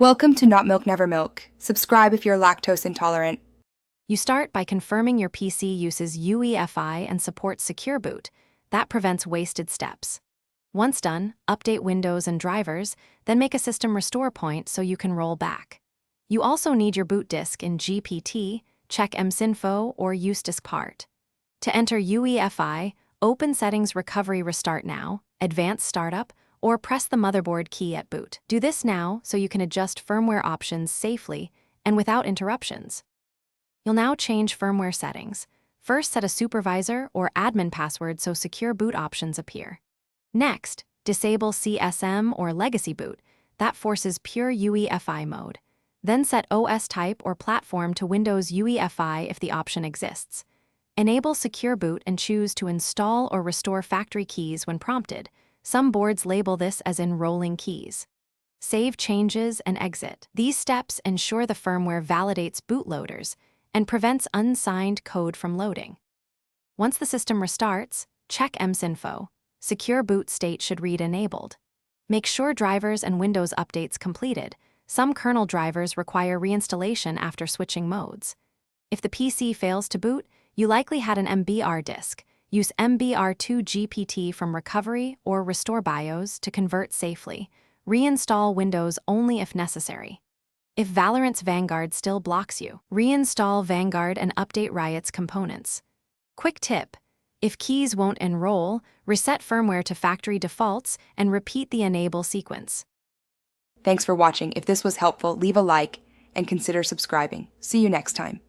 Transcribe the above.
Welcome to Not Milk Never Milk. Subscribe if you're lactose intolerant. You start by confirming your PC uses UEFI and supports Secure Boot. That prevents wasted steps. Once done, update Windows and drivers, then make a system restore point so you can roll back. You also need your boot disk in GPT, check msinfo, or UseDisk part. To enter UEFI, open Settings Recovery Restart Now, Advanced Startup, or press the motherboard key at boot. Do this now so you can adjust firmware options safely and without interruptions. You'll now change firmware settings. First, set a supervisor or admin password so secure boot options appear. Next, disable CSM or legacy boot. That forces pure UEFI mode. Then set OS type or platform to Windows UEFI if the option exists. Enable secure boot and choose to install or restore factory keys when prompted. Some boards label this as enrolling keys. Save changes and exit. These steps ensure the firmware validates bootloaders and prevents unsigned code from loading. Once the system restarts, check msinfo. Secure boot state should read enabled. Make sure drivers and Windows updates completed. Some kernel drivers require reinstallation after switching modes. If the PC fails to boot, you likely had an MBR disk. Use MBR2 GPT from Recovery or Restore BIOS to convert safely. Reinstall Windows only if necessary. If Valorant's Vanguard still blocks you, reinstall Vanguard and update Riot's components. Quick tip: if keys won't enroll, reset firmware to factory defaults and repeat the enable sequence. Thanks for watching. If this was helpful, leave a like and consider subscribing. See you next time.